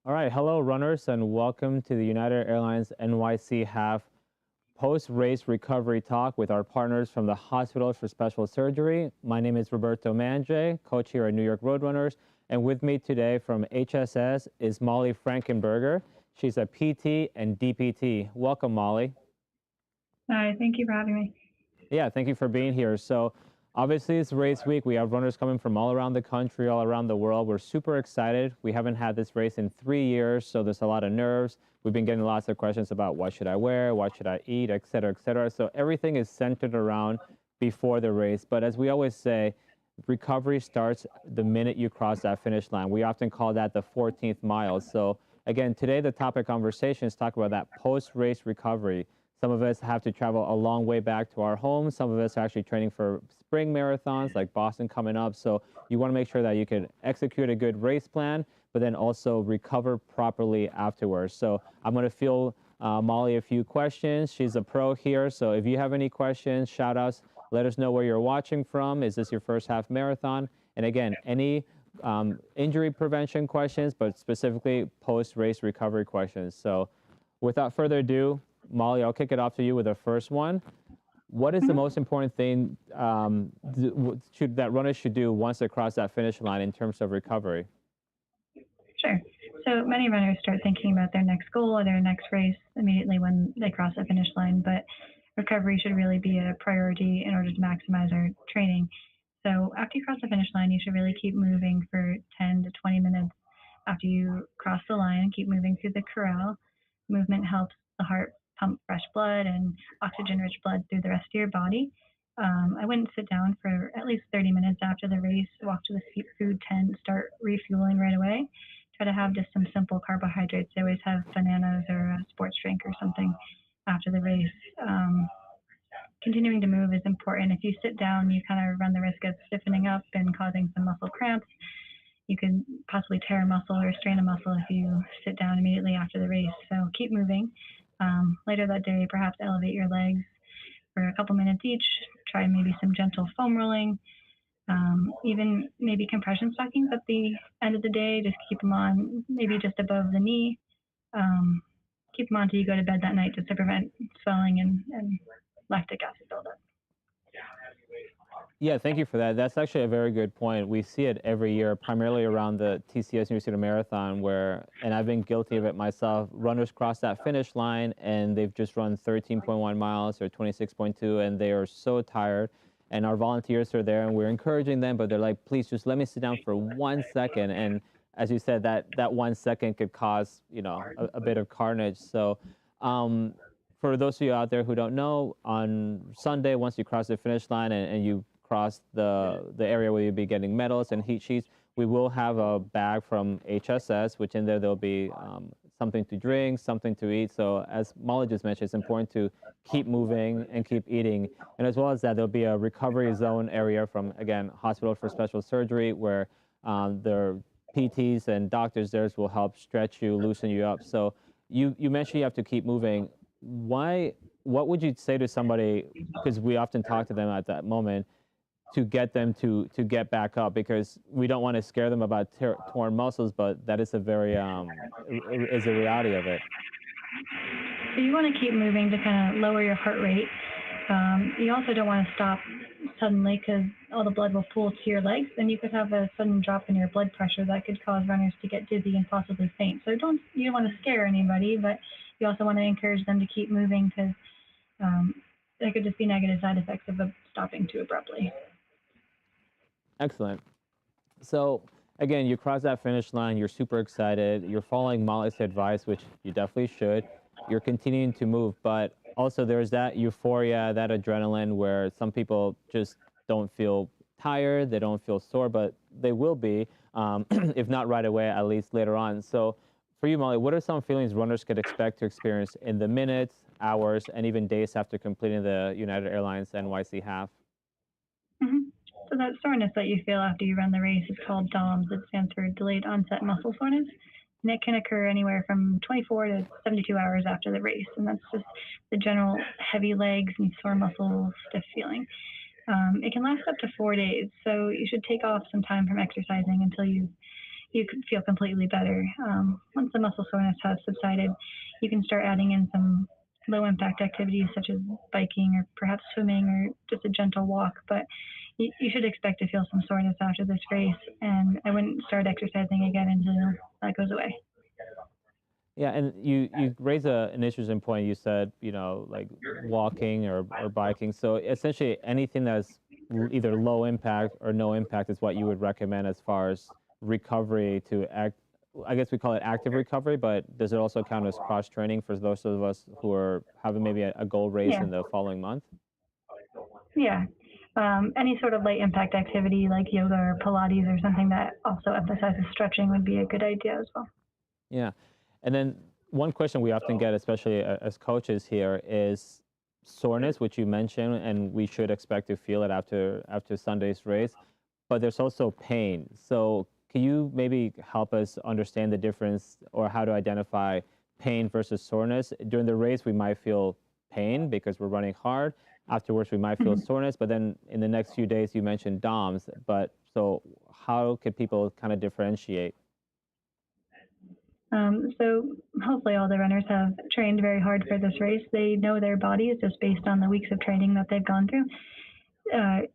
All right, hello runners and welcome to the United Airlines NYC half post-race recovery talk with our partners from the Hospital for Special Surgery. My name is Roberto Mange, coach here at New York Roadrunners, and with me today from HSS is Molly Frankenberger. She's a PT and DPT. Welcome, Molly. Hi, thank you for having me. Yeah, thank you for being here. So obviously it's race week. We have runners coming from all around the country, all around the world. We're super excited. We haven't had this race in 3 years, so there's a lot of nerves. We've been getting lots of questions about what should I wear, what should I eat, et cetera, et cetera. So everything is centered around before the race. But as we always say, recovery starts the minute you cross that finish line. We often call that the 14th mile. So again, today the topic conversation is talk about that post-race recovery. Some of us have to travel a long way back to our homes. Some of us are actually training for spring marathons like Boston coming up. So you want to make sure that you can execute a good race plan, but then also recover properly afterwards. So I'm going to field Molly a few questions. She's a pro here. So if you have any questions, shout outs, let us know where you're watching from. Is this your first half marathon? And again, any injury prevention questions, but specifically post-race recovery questions. So without further ado, Molly, I'll kick it off to you with the first one. What is the most important thing that runners should do once they cross that finish line in terms of recovery? Sure. So many runners start thinking about their next goal or their next race immediately when they cross the finish line, but recovery should really be a priority in order to maximize our training. So after you cross the finish line, you should really keep moving for 10 to 20 minutes after you cross the line. Keep moving through the corral. Movement helps the heart pump fresh blood and oxygen-rich blood through the rest of your body. I wouldn't sit down for at least 30 minutes after the race. Walk to the food tent, start refueling right away. Try to have just some simple carbohydrates. I always have bananas or a sports drink or something after the race. Continuing to move is important. If you sit down, you kind of run the risk of stiffening up and causing some muscle cramps. You could possibly tear a muscle or strain a muscle if you sit down immediately after the race. So keep moving. Later that day, perhaps elevate your legs for a couple minutes each. Try maybe some gentle foam rolling, even maybe compression stockings at the end of the day. Just keep them on maybe just above the knee. Keep them on till you go to bed that night just to prevent swelling and lactic acid buildup. Yeah, thank you for that. That's actually a very good point. We see it every year, primarily around the TCS New York City Marathon, where, and I've been guilty of it myself, runners cross that finish line and they've just run 13.1 miles or 26.2, and they are so tired. And our volunteers are there and we're encouraging them, but they're like, please just let me sit down for 1 second. And as you said, that 1 second could cause, a bit of carnage. So for those of you out there who don't know, on Sunday, once you cross the finish line and you cross the area where you'll be getting medals and heat sheets, we will have a bag from HSS, which in there there'll be something to drink, something to eat. So as Molly just mentioned, it's important to keep moving and keep eating. And as well as that, there'll be a recovery zone area from, again, Hospital for Special Surgery, where their PTs and doctors there will help stretch you, loosen you up. So you mentioned you have to keep moving. What would you say to somebody, because we often talk to them at that moment, to get them to get back up, because we don't want to scare them about torn muscles, but that is a very is a reality of it. So you want to keep moving to kind of lower your heart rate. You also don't want to stop suddenly because all the blood will pool to your legs, and you could have a sudden drop in your blood pressure that could cause runners to get dizzy and possibly faint. So you don't want to scare anybody, but you also want to encourage them to keep moving because there could just be negative side effects of stopping too abruptly. Excellent. So again, you cross that finish line, you're super excited, you're following Molly's advice, which you definitely should. You're continuing to move, but also there's that euphoria, that adrenaline where some people just don't feel tired, they don't feel sore, but they will be, if not right away, at least later on. So for you, Molly, what are some feelings runners could expect to experience in the minutes, hours, and even days after completing the United Airlines NYC half? So that soreness that you feel after you run the race is called DOMS. It stands for delayed onset muscle soreness. And it can occur anywhere from 24 to 72 hours after the race. And that's just the general heavy legs and sore muscles, stiff feeling. It can last up to 4 days. So you should take off some time from exercising until you you could feel completely better. Once the muscle soreness has subsided, you can start adding in some low impact activities such as biking or perhaps swimming or just a gentle walk. But you should expect to feel some soreness after this race, and I wouldn't start exercising again until that goes away. Yeah, and you raise an interesting point. You said, like walking or biking. So essentially, anything that's either low impact or no impact is what you would recommend as far as recovery to act. I guess we call it active recovery, but does it also count as cross training for those of us who are having maybe a goal race Yeah, in the following month? yeah. Any sort of light impact activity like yoga or Pilates or something that also emphasizes stretching would be a good idea as well. Yeah. And then one question we often get, especially as coaches here, is soreness, which you mentioned, and we should expect to feel it after Sunday's race. But there's also pain. So can you maybe help us understand the difference or how to identify pain versus soreness? During the race, we might feel pain because we're running hard. Afterwards, we might feel Mhm. soreness. But then in the next few days, you mentioned DOMS. But so how can people kind of differentiate? So hopefully all the runners have trained very hard for this race. They know their bodies just based on the weeks of training that they've gone through.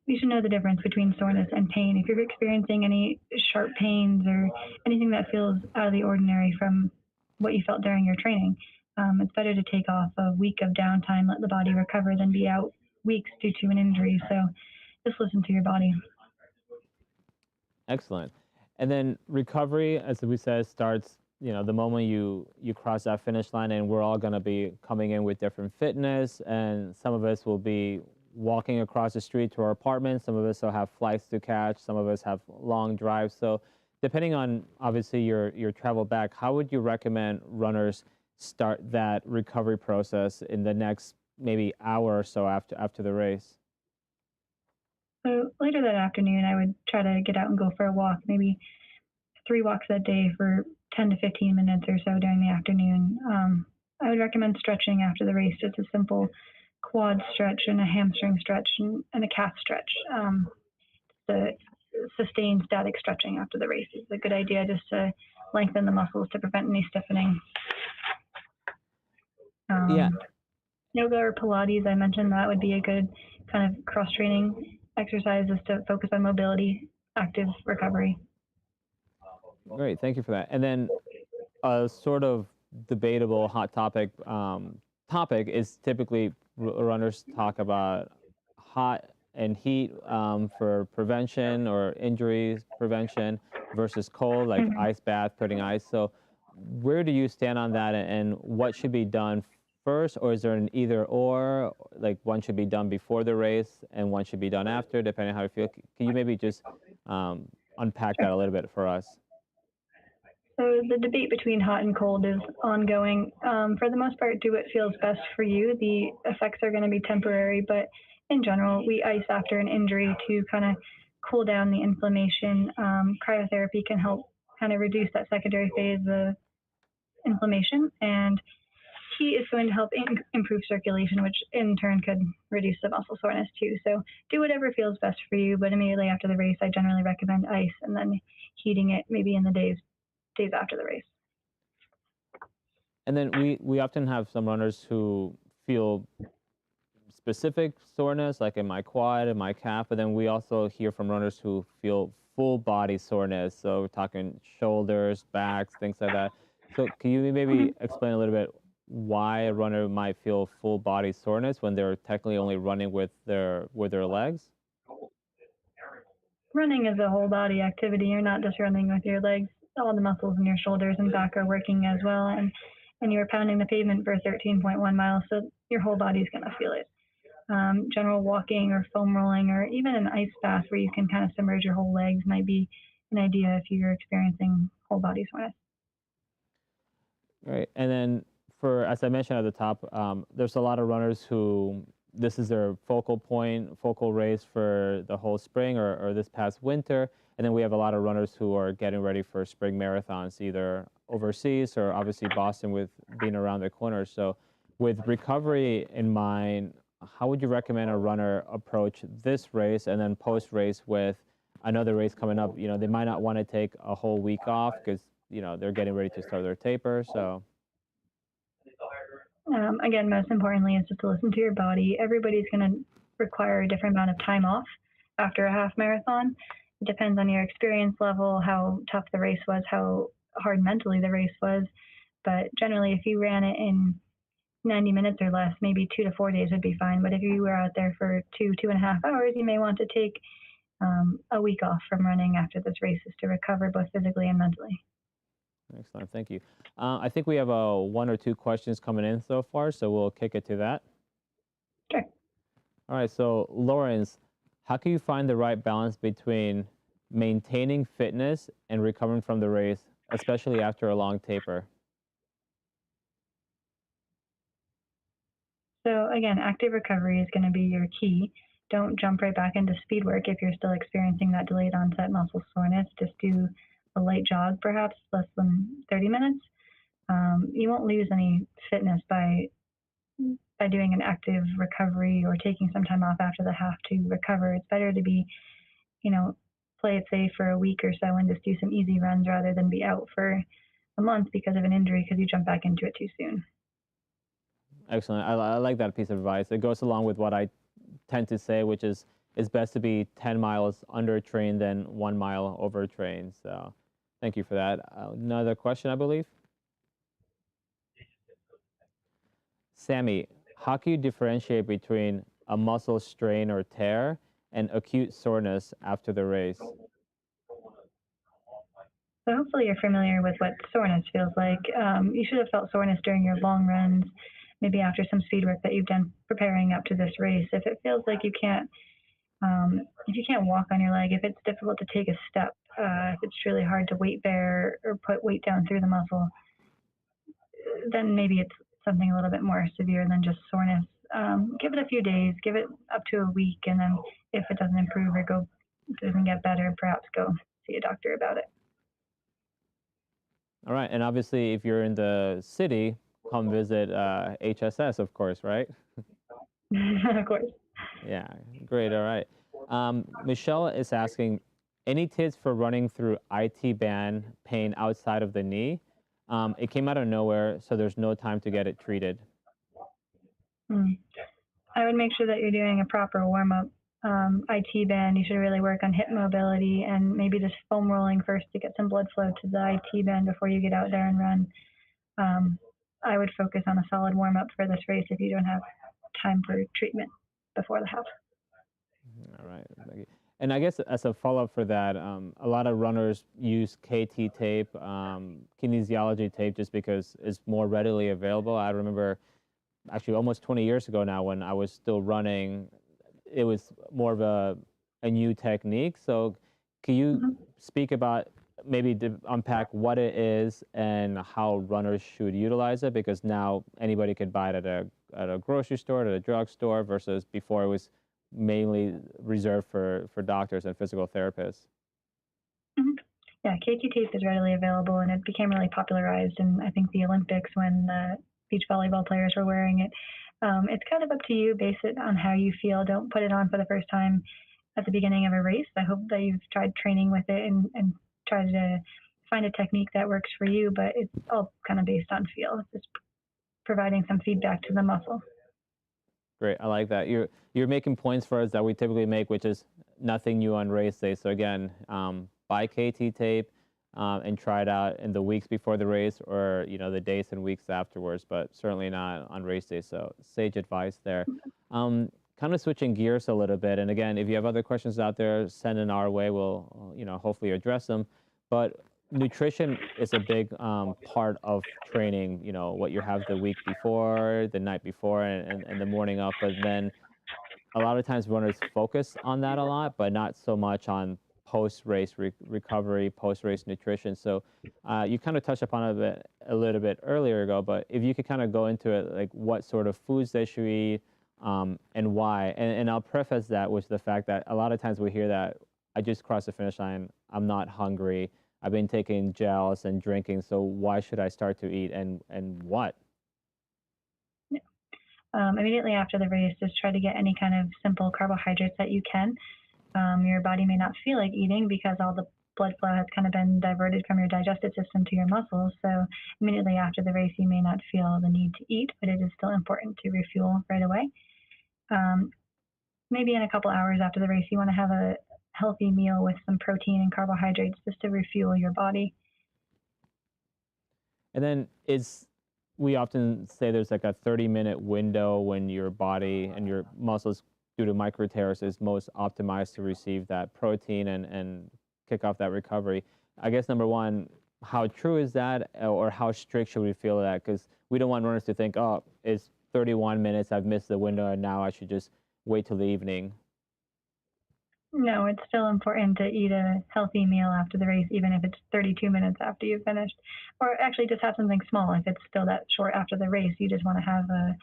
You should know the difference between soreness and pain. If you're experiencing any sharp pains or anything that feels out of the ordinary from what you felt during your training, it's better to take off a week of downtime, let the body recover, than be out weeks due to an injury. So just listen to your body. Excellent. And then recovery, as we said, starts, the moment you cross that finish line, and we're all going to be coming in with different fitness, and some of us will be walking across the street to our apartment. Some of us will have flights to catch. Some of us have long drives. So depending on obviously your travel back, how would you recommend runners start that recovery process in the next maybe hour or so after the race? So later that afternoon, I would try to get out and go for a walk, maybe 3 walks a day for 10 to 15 minutes or so during the afternoon. I would recommend stretching after the race, just a simple quad stretch and a hamstring stretch and a calf stretch. The sustained static stretching after the race is a good idea just to lengthen the muscles to prevent any stiffening. Yeah. Um, Yoga or Pilates, I mentioned that would be a good kind of cross training exercise just to focus on mobility, active recovery. Great. Thank you for that. And then a sort of debatable hot topic is typically runners talk about hot and heat for prevention or injuries prevention versus cold, like Mhm. ice bath, putting ice. So where do you stand on that, and what should be done first, or is there an either or, like one should be done before the race and one should be done after, depending on how you feel? Can you maybe just um, unpack Sure. that a little bit for us? So the debate between hot and cold is ongoing. For the most part, do what feels best for you. The effects are going to be temporary, but in general, we ice after an injury to kind of cool down the inflammation. Cryotherapy can help kind of reduce that secondary phase of inflammation, and heat is going to help improve circulation, which in turn could reduce the muscle soreness too. So do whatever feels best for you, but immediately after the race, I generally recommend ice and then heating it maybe in the days after the race. And then we often have some runners who feel specific soreness, like in my quad and my calf, but then we also hear from runners who feel full body soreness. So we're talking shoulders, backs, things like that. So can you maybe Mhm. explain a little bit why a runner might feel full body soreness when they're technically only running with their legs? Running is a whole body activity. You're not just running with your legs. All the muscles in your shoulders and back are working as well. And you're pounding the pavement for 13.1 miles, so your whole body's going to feel it. General walking or foam rolling or even an ice bath where you can kind of submerge your whole legs might be an idea if you're experiencing whole body soreness. Right. And then as I mentioned at the top, there's a lot of runners who this is their focal race for the whole spring or this past winter. And then we have a lot of runners who are getting ready for spring marathons, either overseas or obviously Boston with being around the corner. So with recovery in mind, how would you recommend a runner approach this race and then post race with I know the race coming up, they might not want to take a whole week off because, they're getting ready to start their taper. So, Again, most importantly, is just to listen to your body. Everybody's going to require a different amount of time off after a half marathon. It depends on your experience level, how tough the race was, how hard mentally the race was. But generally, if you ran it in 90 minutes or less, maybe 2 to 4 days would be fine. But if you were out there for 2.5 hours, you may want to take a week off from running after this race is to recover both physically and mentally. excellent. Thank you. I think we have one or two questions coming in so far, so we'll kick it to that. Sure. All right. So, Laurence, how can you find the right balance between maintaining fitness and recovering from the race, especially after a long taper? So again, active recovery is going to be your key. Don't jump right back into speed work if you're still experiencing that delayed onset muscle soreness. Just do a light jog, perhaps less than 30 minutes. You won't lose any fitness by doing an active recovery or taking some time off after the half to recover. It's better to be, play it safe for a week or so and just do some easy runs rather than be out for a month because of an injury because you jump back into it too soon. Excellent. I like that piece of advice. It goes along with what I tend to say, which is it's best to be 10 miles undertrained than 1 mile overtrained. So thank you for that. Another question, I believe. Sammy, how can you differentiate between a muscle strain or tear and acute soreness after the race? So hopefully you're familiar with what soreness feels like. You should have felt soreness during your long runs, maybe after some speed work that you've done preparing up to this race. If it feels like if you can't walk on your leg, if it's difficult to take a step, if it's really hard to weight bear or put weight down through the muscle, then maybe it's something a little bit more severe than just soreness. Give it a few days, give it up to a week, and then if it doesn't improve or doesn't get better, perhaps go see a doctor about it. All right. And obviously, if you're in the city, come visit HSS, of course, right? Of course. Yeah, great. All right. Michelle is asking, any tips for running through IT band pain outside of the knee? It came out of nowhere, so there's no time to get it treated. I would make sure that you're doing a proper warm up. IT band, you should really work on hip mobility and maybe just foam rolling first to get some blood flow to the IT band before you get out there and run. I would focus on a solid warm up for this race if you don't have time for treatment before the half. All right. Thank you. And I guess as a follow-up for that, a lot of runners use KT tape, kinesiology tape, just because it's more readily available. I remember actually almost 20 years ago now when I was still running, it was more of a new technique. So can you speak about maybe to unpack what it is and how runners should utilize it? Because now anybody could buy it at a grocery store, at a drugstore, versus before it was mainly reserved for doctors and physical therapists. Yeah, KT tape is readily available, and it became really popularized in, I think, the Olympics when the beach volleyball players were wearing it. It's kind of up to you. Base it on how you feel. Don't put it on for the first time at the beginning of a race. I hope that you've tried training with it and tried to find a technique that works for you, but it's all kind of based on feel. It's just providing some feedback to the muscle. Great, I like that. You're making points for us that we typically make, which is nothing new on race day. So again, buy KT tape and try it out in the weeks before the race, or the days and weeks afterwards, but certainly not on race day. So sage advice there. Kind of switching gears a little bit, and again, if you have other questions out there, send in our way. We'll hopefully address them. But nutrition is a big part of training. What you have the week before, the night before, and the morning of. But then a lot of times runners focus on that a lot, but not so much on post-race recovery, post-race nutrition. So you kind of touched upon it a little bit earlier ago, but if you could kind of go into it, like what sort of foods they should eat and why. And I'll preface that with the fact that a lot of times we hear that I just crossed the finish line, I'm not hungry, I've been taking gels and drinking, so why should I start to eat and what? Immediately after the race, just try to get any kind of simple carbohydrates that you can. Your body may not feel like eating because all the blood flow has kind of been diverted from your digestive system to your muscles. So immediately after the race, you may not feel the need to eat, but it is still important to refuel right away. Um, Maybe in a couple hours after the race, you want to have a healthy meal with some protein and carbohydrates just to refuel your body. And then we often say there's like a 30-minute window when your body and your muscles, due to micro tears, is most optimized to receive that protein and kick off that recovery. I guess number one, how true is that, or how strict should we feel that? Because we don't want runners to think, oh, it's 31 minutes, I've missed the window, and now I should just wait till the evening. No, it's still important to eat a healthy meal after the race, even if it's 32 minutes after you've finished. Or actually, just have something small. If it's still that short after the race, you just want to have a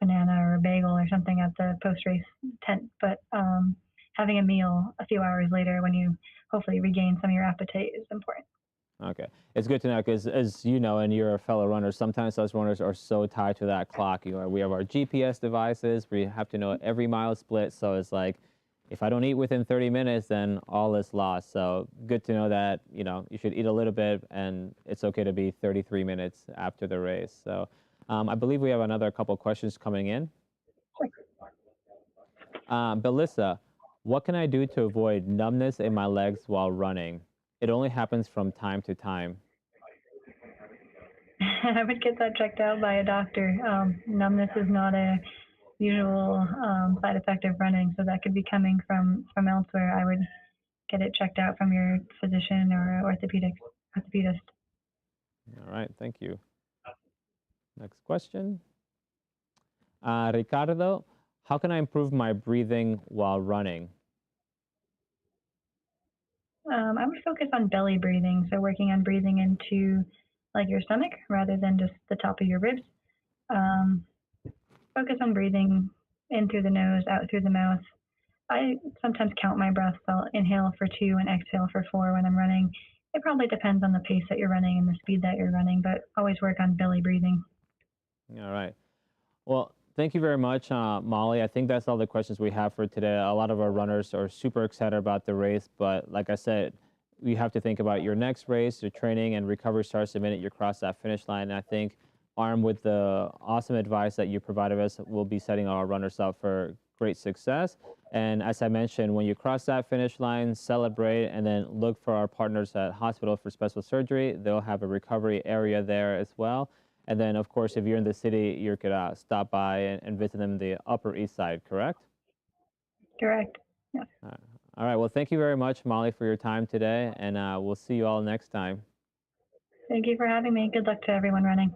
banana or a bagel or something at the post race tent. But having a meal a few hours later when you hopefully regain some of your appetite is important. Okay, it's good to know because, as you know, and you're a fellow runner, sometimes us runners are so tied to that clock. We have our GPS devices. We have to know every mile split. So it's like, if I don't eat within 30 minutes, then all is lost. So good to know that you should eat a little bit, and it's okay to be 33 minutes after the race. So I believe we have another couple questions coming in. Belissa, what can I do to avoid numbness in my legs while running? It only happens from time to time. I would get that checked out by a doctor. Numbness is not a usual side effect of running, so that could be coming from elsewhere. I would get it checked out from your physician or orthopedist. All right, thank you. Next question. Ricardo, how can I improve my breathing while running? I would focus on belly breathing, so working on breathing into like your stomach rather than just the top of your ribs. Um, Focus on breathing in through the nose, out through the mouth. I sometimes count my breaths. I'll inhale for 2 and exhale for 4 when I'm running. It probably depends on the pace that you're running and the speed that you're running, but always work on belly breathing. All right. Well, thank you very much, Molly. I think that's all the questions we have for today. A lot of our runners are super excited about the race, but like I said, you have to think about your next race. Your training and recovery starts the minute you cross that finish line. And I think, armed with the awesome advice that you provided us, we'll be setting our runners up for great success. And as I mentioned, when you cross that finish line, celebrate, and then look for our partners at Hospital for Special Surgery. They'll have a recovery area there as well. And then, of course, if you're in the city, you could stop by and visit them in the Upper East Side, correct? Correct. Yeah. All right. Well, thank you very much, Molly, for your time today, and we'll see you all next time. Thank you for having me. Good luck to everyone running.